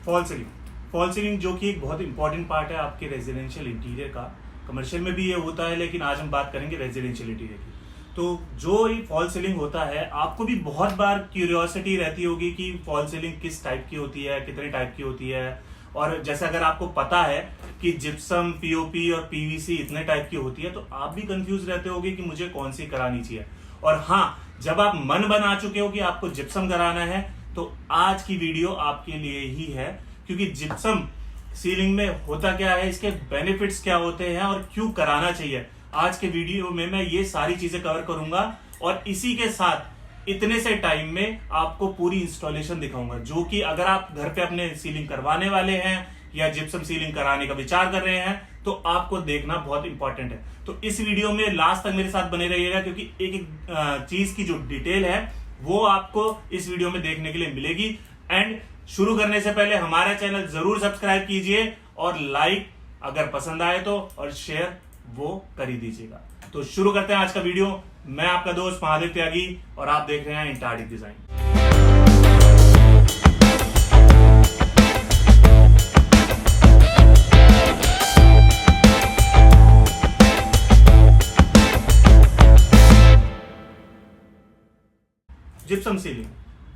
Fall ceiling. Fall ceiling जो कि एक बहुत इंपॉर्टेंट पार्ट है आपके रेजिडेंशियल इंटीरियर का। कमर्शियल में भी ये होता है, लेकिन आज हम बात करेंगे रेजिडेंशियल इंटीरियर की। तो जो ये फॉल सीलिंग होता है, आपको भी बहुत बार क्यूरियोसिटी रहती होगी कि फॉल सीलिंग किस टाइप की होती है, कितने टाइप की होती है। और जैसे अगर आपको पता है कि जिप्सम, पीओपी और पीवीसी इतने टाइप की होती है, तो आप भी कंफ्यूज रहते होगे कि मुझे कौन सी करानी चाहिए। और हाँ, जब आप मन बना चुके हो कि आपको जिप्सम कराना है, तो आज की वीडियो आपके लिए ही है। क्योंकि जिप्सम सीलिंग में होता क्या है, इसके बेनिफिट्स क्या होते हैं और क्यों कराना चाहिए, आज के वीडियो में मैं ये सारी चीजें कवर करूंगा। और इसी के साथ इतने से टाइम में आपको पूरी इंस्टॉलेशन दिखाऊंगा, जो कि अगर आप घर पे अपने सीलिंग करवाने वाले हैं या जिप्सम सीलिंग कराने का विचार कर रहे हैं, तो आपको देखना बहुत इंपॉर्टेंट है। तो इस वीडियो में लास्ट तक मेरे साथ बने रहिएगा, क्योंकि एक एक चीज की जो डिटेल है वो आपको इस वीडियो में देखने के लिए मिलेगी। एंड शुरू करने से पहले हमारा चैनल जरूर सब्सक्राइब कीजिए और लाइक अगर पसंद आए तो, और शेयर वो कर ही दीजिएगा। तो शुरू करते हैं आज का वीडियो। मैं आपका दोस्त महादेव त्यागी और आप देख रहे हैं इंटार्डिक डिजाइन। Gypsum ceiling.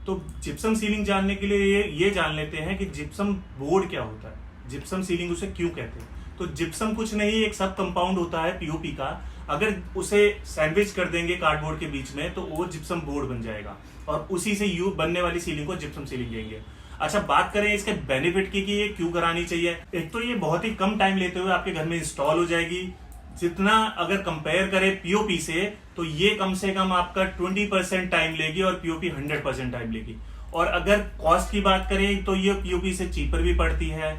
तो जिप्सम सीलिंग जानने के लिए ये जान लेते हैं कि जिप्सम बोर्ड क्या होता है, जिप्सम सीलिंग उसे क्यों कहते हैं। तो जिप्सम कुछ नहीं, एक सब कंपाउंड होता है पीओपी का। अगर उसे सैंडविच कर देंगे कार्डबोर्ड के बीच में, तो वो जिप्सम बोर्ड बन जाएगा और उसी से यू बनने वाली सीलिंग को जिप्सम सीलिंग कहेंगे। अच्छा, बात करें इसके बेनिफिट की कि ये क्यों करानी चाहिए। एक तो ये बहुत ही कम टाइम लेते हुए आपके घर में इंस्टॉल हो जाएगी। जितना अगर कंपेयर करें पीओपी से, तो ये कम से कम आपका 20% टाइम लेगी और पीओपी 100% टाइम लेगी। और अगर कॉस्ट की बात करें तो ये पीओपी से चीपर भी पड़ती है।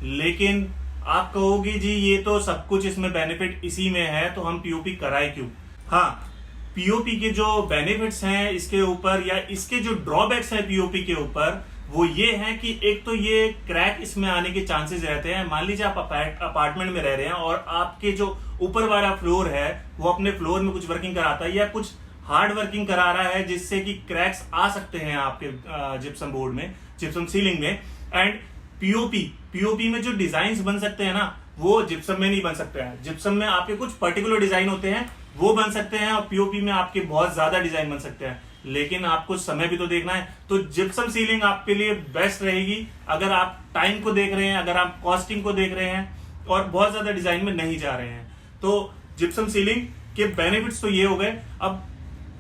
लेकिन आप कहोगे जी ये तो सब कुछ इसमें बेनिफिट इसी में है, तो हम पीओपी कराए क्यों। हाँ, पीओपी के जो बेनिफिट्स हैं इसके ऊपर, या इसके जो ड्रॉबैक्स हैं पीओपी के ऊपर, वो ये है कि एक तो ये क्रैक इसमें आने के चांसेस रहते हैं। मान लीजिए आप अपार्टमेंट में रह रहे हैं और आपके जो ऊपर वाला फ्लोर है वो अपने फ्लोर में कुछ वर्किंग कराता है या कुछ हार्ड वर्किंग करा रहा है, जिससे कि क्रैक्स आ सकते हैं आपके जिप्सम बोर्ड में, जिप्सम सीलिंग में। एंड पीओपी में जो डिजाइन बन सकते हैं ना, वो जिप्सम में नहीं बन सकते हैं। जिप्सम में आपके कुछ पर्टिकुलर डिजाइन होते हैं वो बन सकते हैं, और पीओपी में आपके बहुत ज्यादा डिजाइन बन सकते हैं। लेकिन आपको समय भी तो देखना है। तो जिप्सम सीलिंग आपके लिए बेस्ट रहेगी अगर आप टाइम को देख रहे हैं, अगर आप कॉस्टिंग को देख रहे हैं और बहुत ज्यादा डिजाइन में नहीं जा रहे हैं। तो जिप्सम सीलिंग के बेनिफिट्स तो ये हो गए। अब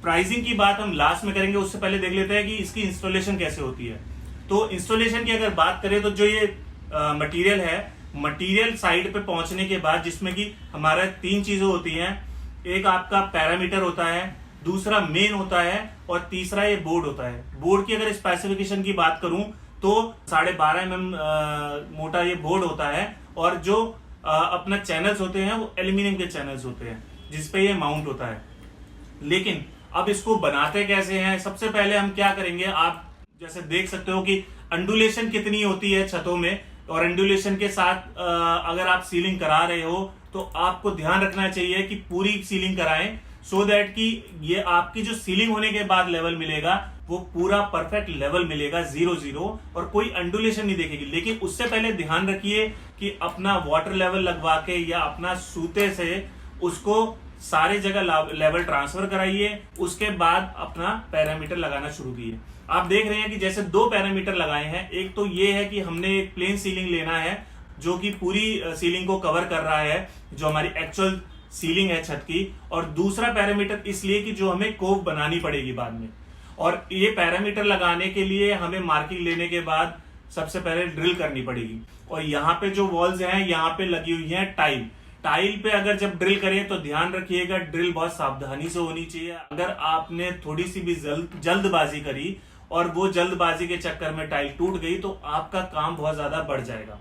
प्राइसिंग की बात हम लास्ट में करेंगे, उससे पहले देख लेते हैं कि इसकी इंस्टॉलेशन कैसे होती है। तो इंस्टॉलेशन की अगर बात करें तो जो ये मटेरियल है, मटेरियल साइड पे पहुंचने के बाद जिसमें कि हमारा 3 चीजें होती हैं। एक आपका पैरामीटर होता है, दूसरा मेन होता है और तीसरा ये बोर्ड होता है। बोर्ड की अगर स्पेसिफिकेशन की बात करूं तो 12.5 mm मोटा ये बोर्ड होता है, और जो अपना चैनल्स होते हैं वो एल्यूमिनियम के चैनल्स होते हैं जिसपे ये माउंट होता है। लेकिन अब इसको बनाते कैसे हैं, सबसे पहले हम क्या करेंगे, आप जैसे देख सकते हो कि अंडुलेशन कितनी होती है छतों में, और अंडुलेशन के साथ अगर आप सीलिंग करा रहे हो तो आपको ध्यान रखना चाहिए कि पूरी सीलिंग कराएं, सो दैट कि ये आपकी जो सीलिंग होने के बाद लेवल मिलेगा वो पूरा परफेक्ट लेवल मिलेगा, 0-0, और कोई अंडुलेशन नहीं देखेगी। लेकिन उससे पहले ध्यान रखिए कि अपना वाटर लेवल लगवा के या अपना सूते से उसको सारे जगह लेवल ट्रांसफर कराइए। उसके बाद अपना पैरामीटर लगाना शुरू कीजिए। आप देख रहे हैं कि जैसे 2 पैरामीटर लगाए हैं। एक तो ये है कि हमने एक प्लेन सीलिंग लेना है जो कि पूरी सीलिंग को कवर कर रहा है, जो हमारी एक्चुअल सीलिंग है छत की। और दूसरा पैरामीटर इसलिए कि जो हमें कोव बनानी पड़ेगी बाद में। और ये पैरामीटर लगाने के लिए हमें मार्किंग लेने के बाद सबसे पहले ड्रिल करनी पड़ेगी। और यहाँ पे जो वॉल्स हैं, यहाँ पे लगी हुई है टाइल पे अगर जब ड्रिल करें तो ध्यान रखिएगा ड्रिल बहुत सावधानी से होनी चाहिए। अगर आपने थोड़ी सी भी जल्दबाजी करी और वो जल्दबाजी के चक्कर में टाइल टूट गई, तो आपका काम बहुत ज्यादा बढ़ जाएगा।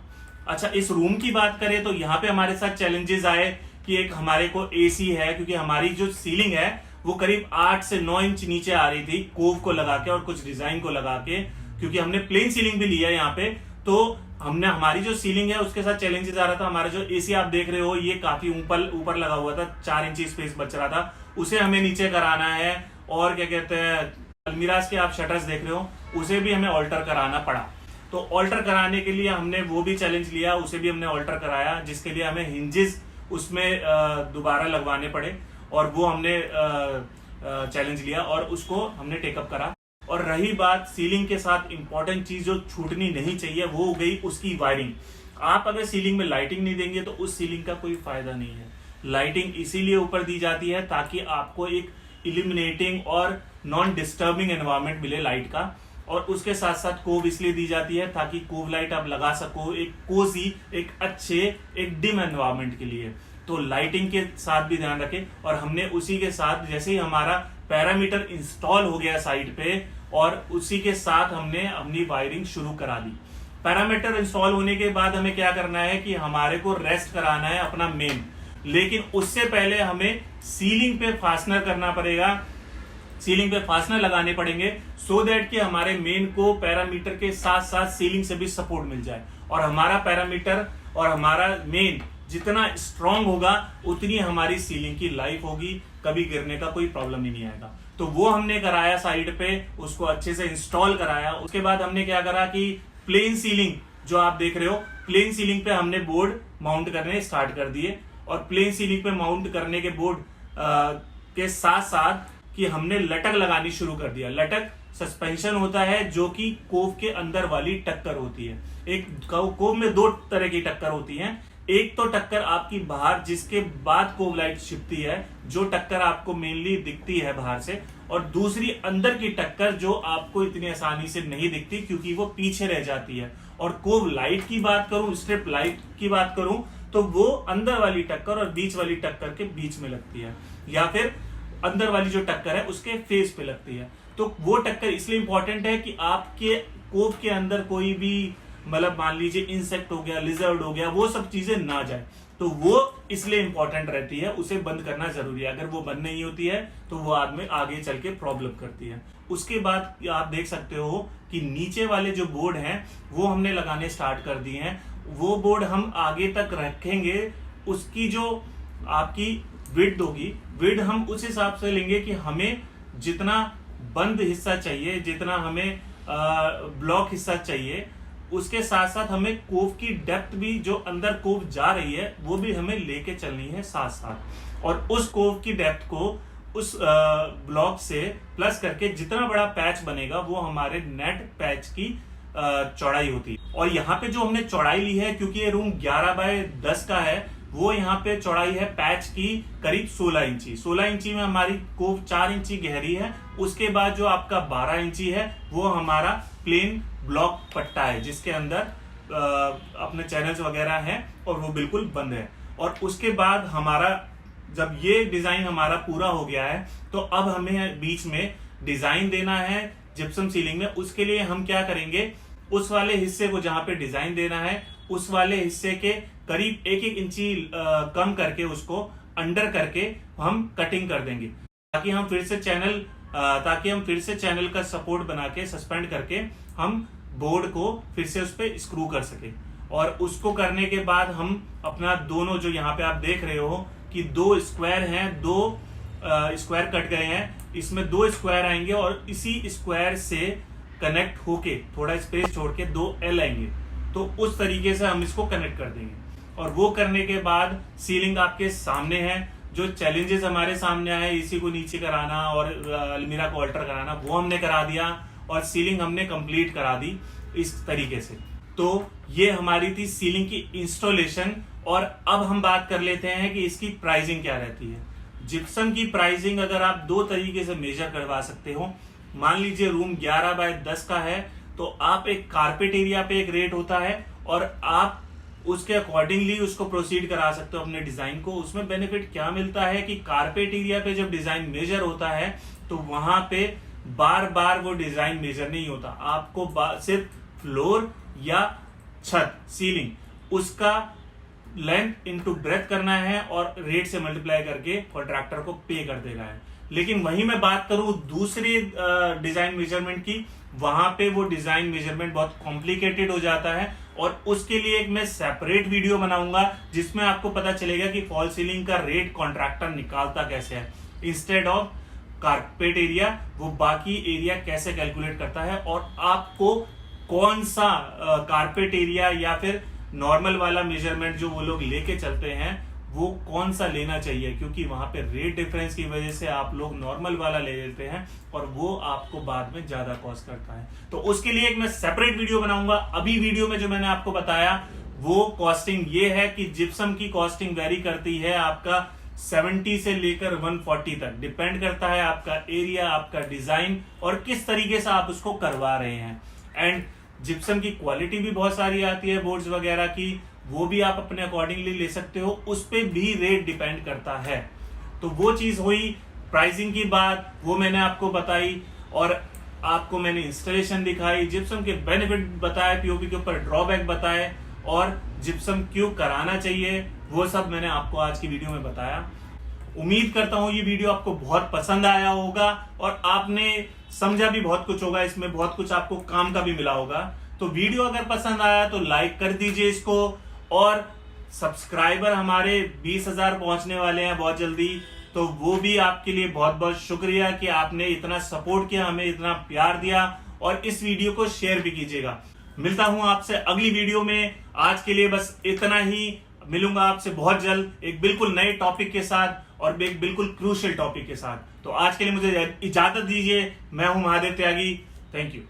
अच्छा, इस रूम की बात करें तो यहाँ पे हमारे साथ चैलेंजेस आए कि एक हमारे को एसी है, क्योंकि हमारी जो सीलिंग है वो करीब 8 से 9 इंच नीचे आ रही थी कोव को लगा के और कुछ डिजाइन को लगा के, क्योंकि हमने प्लेन सीलिंग भी लिया है यहाँ पे। तो हमने हमारी जो सीलिंग है उसके साथ चैलेंजेस आ रहा था। हमारा जो एसी आप देख रहे हो ये काफी ऊपर लगा हुआ था, 4 इंच स्पेस बच रहा था, उसे हमें नीचे कराना है। और क्या कहते हैं, अलमीराज के आप शटर्स देख रहे हो, उसे भी हमें ऑल्टर कराना पड़ा। तो ऑल्टर कराने के लिए हमने वो भी चैलेंज लिया, उसे भी हमने ऑल्टर कराया, जिसके लिए हमें हिंजेस उसमें दोबारा लगवाने पड़े और वो हमने चैलेंज लिया और उसको हमने टेकअप करा। और रही बात सीलिंग के साथ इंपॉर्टेंट चीज जो छूटनी नहीं चाहिए, वो हो गई उसकी वायरिंग। आप अगर सीलिंग में लाइटिंग नहीं देंगे तो उस सीलिंग का कोई फायदा नहीं है। लाइटिंग इसीलिए ऊपर दी जाती है ताकि आपको एक इल्यूमिनेटिंग और नॉन डिस्टर्बिंग एनवायरनमेंट मिले लाइट का, और उसके साथ साथ कोव इसलिए दी जाती है ताकि कोव लाइट आप लगा सको एक कोजी, एक अच्छे, एक डिम एनवायरनमेंट के लिए। तो लाइटिंग के साथ भी ध्यान रखें। और हमने उसी के साथ जैसे ही हमारा पैरामीटर इंस्टॉल हो गया साइट पे, और उसी के साथ हमने अपनी वायरिंग शुरू करा दी। पैरामीटर इंस्टॉल होने के बाद हमें क्या करना है कि हमारे को रेस्ट कराना है अपना मेन, लेकिन उससे पहले हमें सीलिंग पे फास्टनर करना पड़ेगा, सीलिंग पे फास्टनर लगाने पड़ेंगे, सो दैट कि हमारे मेन को पैरामीटर के साथ साथ सीलिंग से भी सपोर्ट मिल जाए। और हमारा पैरामीटर और हमारा मेन जितना स्ट्रांग होगा उतनी हमारी सीलिंग की लाइफ होगी, कभी गिरने का कोई प्रॉब्लम ही नहीं आएगा। तो वो हमने कराया साइड पे, उसको अच्छे से इंस्टॉल कराया। उसके बाद हमने क्या करा कि प्लेन सीलिंग जो आप देख रहे हो, प्लेन सीलिंग पे हमने बोर्ड माउंट करने स्टार्ट कर दिए। और प्लेन सीलिंग पे माउंट करने के बोर्ड के साथ साथ कि हमने लटक लगानी शुरू कर दिया। लटक सस्पेंशन होता है जो कि कोव के अंदर वाली टक्कर होती है। एक कोव में दो तरह की टक्कर होती है, एक तो टक्कर आपकी बाहर जिसके बाद कोव लाइट छिपती है, जो टक्कर आपको मेनली दिखती है बाहर से, और दूसरी अंदर की टक्कर जो आपको इतनी आसानी से नहीं दिखती क्योंकि वो पीछे रह जाती है। और कोव लाइट की बात करूं, स्ट्रिप लाइट की बात करूं, तो वो अंदर वाली टक्कर और बीच वाली टक्कर के बीच में लगती है, या फिर अंदर वाली जो टक्कर है उसके फेस पे लगती है। तो वो टक्कर इसलिए इंपॉर्टेंट है कि आपके कोव के अंदर कोई भी, मतलब मान लीजिए इंसेक्ट हो गया, लिजर्ड हो गया, वो सब चीजें ना जाए। तो वो इसलिए इंपॉर्टेंट रहती है, उसे बंद करना जरूरी है। अगर वो बंद नहीं होती है तो वो आदमी आगे चल के प्रॉब्लम करती है। उसके बाद आप देख सकते हो कि नीचे वाले जो बोर्ड हैं वो हमने लगाने स्टार्ट कर दिए हैं। वो बोर्ड हम आगे तक रखेंगे, उसकी जो आपकी विड्थ होगी, विड्थ हम उस हिसाब से लेंगे कि हमें जितना बंद हिस्सा चाहिए, जितना हमें ब्लॉक हिस्सा चाहिए, उसके साथ साथ हमें कोव की डेप्थ भी जो अंदर कोव जा रही है वो भी हमें लेके चलनी है साथ साथ। और उस कोव की डेप्थ को उस ब्लॉक से प्लस करके जितना बड़ा पैच बनेगा वो हमारे नेट पैच की चौड़ाई होती है। और यहाँ पे जो हमने चौड़ाई ली है, क्योंकि ये रूम 11 बाय 10 का है, वो यहाँ पे चौड़ाई है पैच की करीब 16 इंची। 16 इंची में हमारी कोव 4 इंची गहरी है। उसके बाद जो आपका 12 इंची है वो हमारा प्लेन ब्लॉक पट्टा है जिसके अंदर अपने चैनल्स वगैरह हैं और वो बिल्कुल बंद है। और उसके बाद हमारा जब ये डिजाइन हमारा पूरा हो गया है तो अब हमें बीच में डिजाइन देना है जिप्सम सीलिंग में। उसके लिए हम क्या करेंगे, उस वाले हिस्से को जहां पे डिजाइन देना है उस वाले हिस्से के करीब 1-1 इंची कम करके उसको अंडर करके हम कटिंग कर देंगे, ताकि हम फिर से चैनल का सपोर्ट बना के सस्पेंड करके हम बोर्ड को फिर से उस पर स्क्रू कर सके। और उसको करने के बाद हम अपना दोनों जो यहाँ पे आप देख रहे हो कि 2 स्क्वायर हैं, 2 स्क्वायर कट गए हैं, इसमें 2 स्क्वायर आएंगे और इसी स्क्वायर से कनेक्ट होके थोड़ा स्पेस छोड़ के 2 एल आएंगे। तो उस तरीके से हम इसको कनेक्ट कर देंगे। और वो करने के बाद सीलिंग आपके सामने है। जो चैलेंजेस हमारे सामने आए, एसी को नीचे कराना और अलमीरा को अल्टर कराना, वो हमने करा दिया और सीलिंग हमने कंप्लीट करा दी इस तरीके से। तो ये हमारी थी सीलिंग की इंस्टॉलेशन। और अब हम बात कर लेते हैं कि इसकी प्राइसिंग क्या रहती है। जिप्सम की प्राइसिंग अगर आप 2 तरीके से मेजर करवा सकते हो। मान लीजिए रूम 11 बाय 10 का है तो आप एक कारपेट एरिया पे एक रेट होता है और आप उसके अकॉर्डिंगली उसको प्रोसीड करा सकते हो अपने डिजाइन को। उसमें बेनिफिट क्या मिलता है कि कारपेट एरिया पे जब डिजाइन मेजर होता है तो वहां पे बार बार वो डिजाइन मेजर नहीं होता, आपको सिर्फ फ्लोर या छत सीलिंग उसका लेंथ इनटू ब्रेथ करना है और रेट से मल्टीप्लाई करके कॉन्ट्रैक्टर को पे कर देना है। लेकिन वहीं मैं बात करूं दूसरी डिजाइन मेजरमेंट की, वहां पे वो डिजाइन मेजरमेंट बहुत कॉम्प्लिकेटेड हो जाता है और उसके लिए एक मैं सेपरेट वीडियो बनाऊंगा जिसमें आपको पता चलेगा कि फॉल सीलिंग का रेट कॉन्ट्रैक्टर निकालता कैसे है। इंस्टेड ऑफ कारपेट एरिया वो बाकी एरिया कैसे कैलकुलेट करता है और आपको कौन सा कारपेट एरिया या फिर नॉर्मल वाला मेजरमेंट जो वो लोग लेके चलते हैं वो कौन सा लेना चाहिए, क्योंकि वहां पे रेट डिफरेंस की वजह से आप लोग नॉर्मल वाला ले लेते हैं और वो आपको बाद में ज्यादा कॉस्ट करता है। तो उसके लिए एक मैं सेपरेट वीडियो बनाऊंगा। अभी वीडियो में जो मैंने आपको बताया वो कॉस्टिंग ये है कि जिप्सम की कॉस्टिंग वेरी करती है आपका 70 से लेकर 140 तक, डिपेंड करता है आपका एरिया, आपका डिजाइन और किस तरीके से आप उसको करवा रहे हैं। एंड जिप्सम की क्वालिटी भी बहुत सारी आती है बोर्ड्स वगैरह की, वो भी आप अपने अकॉर्डिंगली ले सकते हो, उस पे भी रेट डिपेंड करता है। तो वो चीज हुई प्राइसिंग की बात, वो मैंने आपको बताई और आपको मैंने इंस्टॉलेशन दिखाई, जिप्सम के बेनिफिट बताए, पीओपी के ऊपर ड्रॉबैक बताए और जिप्सम क्यों कराना चाहिए वो सब मैंने आपको आज की वीडियो में बताया। उम्मीद करता हूं ये वीडियो आपको बहुत पसंद आया होगा और आपने समझा भी बहुत कुछ होगा, इसमें बहुत कुछ आपको काम का भी मिला होगा। तो वीडियो अगर पसंद आया तो लाइक कर दीजिए इसको, और सब्सक्राइबर हमारे 20,000 पहुंचने वाले हैं बहुत जल्दी, तो वो भी आपके लिए बहुत बहुत शुक्रिया कि आपने इतना सपोर्ट किया, हमें इतना प्यार दिया, और इस वीडियो को शेयर भी कीजिएगा। मिलता हूं आपसे अगली वीडियो में, आज के लिए बस इतना ही। मिलूंगा आपसे बहुत जल्द एक बिल्कुल नए टॉपिक के साथ और एक बिल्कुल क्रूशियल टॉपिक के साथ। तो आज के लिए मुझे इजाजत दीजिए। मैं हूं महादेव त्यागी। Thank you.